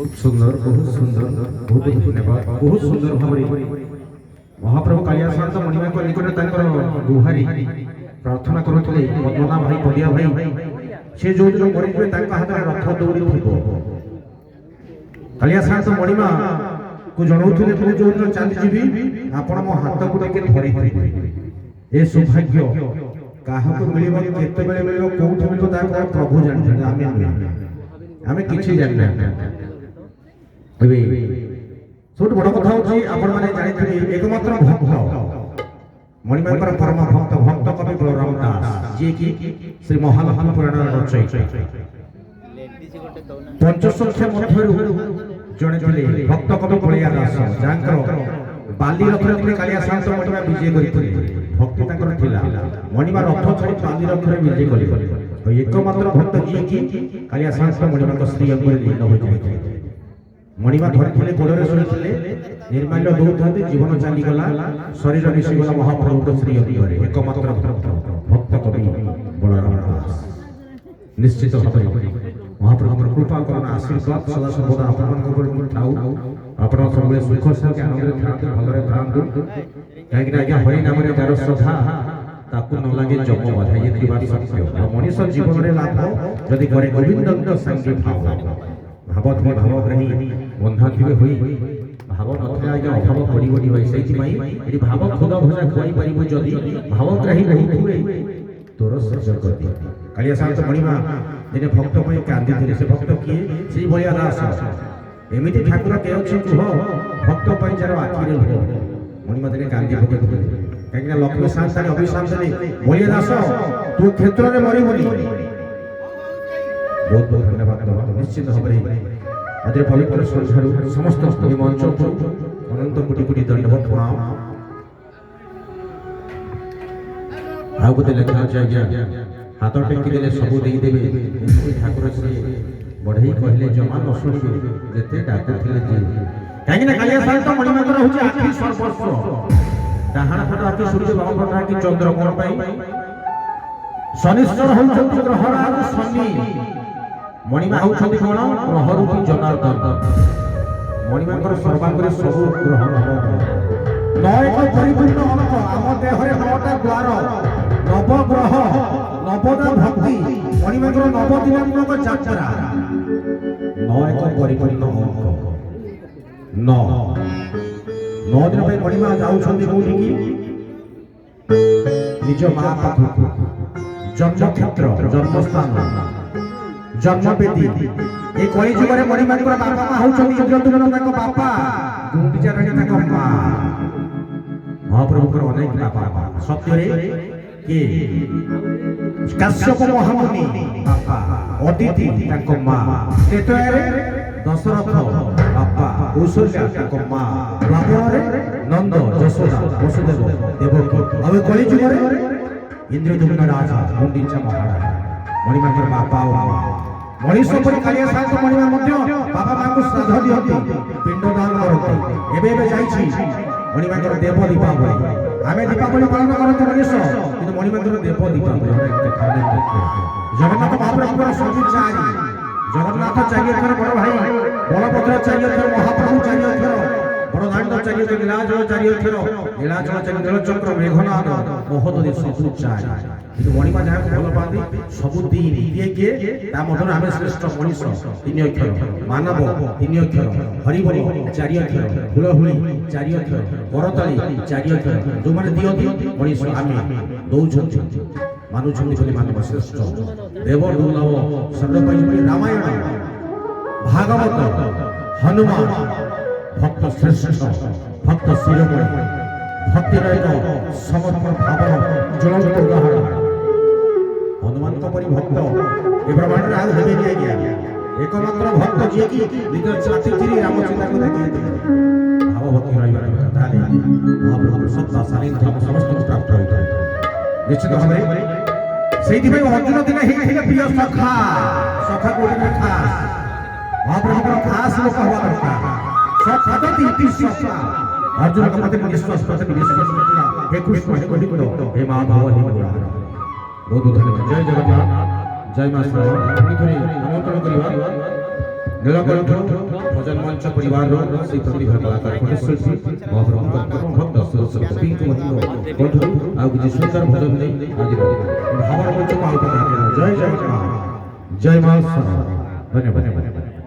खूब सुंदर बहुत धन्यवाद बहुत सुंदर भाव महाप्रभु कालिया शांत मणिमा को निकट गुहारी प्रार्थना करुले पद्मनाभ भाई पदिया भाई से जो दिन मरीजे हाथ में रथ दौड़ी थी कालिया शांत मणिमा को जनाऊे तू जो दिन चलीजी आपण मो हाथ को धरी ए सौभाग्य क्या मिल मिल कौट मिल प्रभु जानते आम कि जाना सब बड़ कथा जानी एकमात्र भक्त मणिमाकर परम भक्त भक्त कवि बलराम दास जी की श्री महालक्ष्मी पुराण रचयिता पंचसंख्या मध्य जड़े थे भक्त कवि बलिया दास जहाँ बाली रथरे कालिया शांत मणिमा विजय करते भक्ति मणिमा रथ छाड़ी बाली रथरे विजय कले एकमात्र भक्त जी की कालिया शांत मणिमा श्री अंग लीन हो जाए मणिमा धरते गोड़े शुणी निर्माल्य दौता जीवन चलीगला शरीर मिशीगला महाप्रभु श्री अंग एकमात्र भक्त कवि बलराम दास निश्चित भाव महाप्रभु कृपा करुणा आशीर्वाद सदा सर्वदा आप सब सुख शांति आनंद था भलरे था कहीं आज्ञा हरि नाम तार श्रद्धा ताकू न लगे जम बाधा ये बात सत्य मनीष जीवन में लाभ जदि करे गोविंद संगे भाव भाव थे भावग्राही बंधा थे हुई भाव नथिले आज्ञा अभाव पड़ी बड़ी भाई से भाव खुद भजा खुआई पार जदि भावग्राही नहीं हुए तोर सृजन कर दिए कालिया शांत मणिमा दिने भक्त कांदी थे से भक्त किए श्री बलिया दास एमती ठाकुर के अच्छे कह भक्त जार आखिरे लुह मणिमा दिने कांदी पकड़ कहीं लक्ष्मी शांत अभिशाप देने बलिया दास तू क्षेत्र में मरबनी बहुत बहुत धन्यवाद निश्चित भाव आज पवित्र श्रद्धालु समस्त मंच अनंत कोटि कोटि दंडवत प्रणाम आ गोटे लेखा अच्छे हाथ टेकी देले सबू देदेवे ठाकुर से बढ़ई कहले जमा न शुणवे जेते डाकुथिले जे कहीं कालिया शांत मणिमाकर होची आखि सर्वस्व डाहाण पट आखि सूर्य बाम पट आखि चंद्र कोन पाई शनिश्चर होउछंती ग्रहराज शनि मणिमा होउछंती कोन ग्रह रूपी जनार्दन मणिमाकर सर्वांगरे सब ग्रह नयक परिपूर्ण अंक आम देहरे 9टा द्वार नवग्रह नवदा भक्ति मणिमाकर नवदिनात्मक यात्रा 9 एक परिपूर्ण अंक 9 दिन पे मणिमा जाउछंती कोठी की निज मां पाखु जन्म क्षेत्र जन्मस्थान जन्मवेदी ए कई जुगरे मणिमाकर बापा मां होउछंती जगतुन ताको बापा गुंडिचा रानी ताको मां महाप्रभुकर अनेक बापा सत्य रे के काश्यप महामुनि बापा अदिति ताको मां तेतरे दशरथ बापा कौशल्या ताको मां रावण नंद यशोदा वसुदेव देवकी अब कली जुगरे इंद्रदुम्न राजा गुंडिचा महाराज मणिमाकर बापा मनीष पर कालिया शांत मणिमा मध्य बापा मां को श्राद्ध दियंती पिंडदान करते एबे जाईछि मणिमाकर देव दीपावली आमे दीपावली पालन करते मनीष किंतु मणिमाकर देव दीपावली जगन्नाथ महाप्रभुर सब चारि जगन्नाथ चाहिए थर बड़ भाई बलभद्र चाहिए थर महाप्रभु चाहिए थर बड़ दांड चाहिए थर नीलाचल चाहिए थर नीलाचल चाहिए नीलचक्र मेघनाद महोदय सब चारि किंतु मणिमा जहाँ भल पाती सब दिन दिए किए ता मधुर आमे श्रेष्ठ मनीष 3 अक्षर मानव 3 अक्षर हरिबोल 4 अक्षर हुलहुली 4 अक्षर करताली 4 अक्षर जो माने दियंती मनीष आमे दौछंती मानुछंती बोली मानव श्रेष्ठ देव दुर्लभ सर्वपरि रामायण भागवत हनुमान भक्त श्रेष्ठ भक्त शिरोमणि भक्ति एक समर्पण भाव ज्वलंत उदाहरण हनुमान परी भक्त ए ब्रह्मांड आज हेबे नहीं गया एकमात्र भक्त जे की निज छाती चिरी रामचंद्र को देखिए भाव भक्ति रहिबा ताले महाप्रभु सत्ता सानिध्य समस्त को प्राप्त होइता निश्चित भाबरे सेठी भाई अर्जुन दिन ही थिले प्रिय सखा सखा को खास महाप्रभु को खास लोक हवा दरकार सखा तो तीन सखा अर्जुन का मते विश्वास हे कृष्ण हे गोविंद हे माधव हे मुरारी बहुत धन्यवाद जय जगन्नाथ जय मां शारदा आमंत्रण करिवा नीलकंठ भजन मंच परिवार श्री प्रतिभा कलाकार कंठशिल्पी महाप्रभु भक्त सरस्वती कंठ आ किसी सुंदर भजन नहीं आज भावर मंच को जय जय मां जय मां धन्यवाद।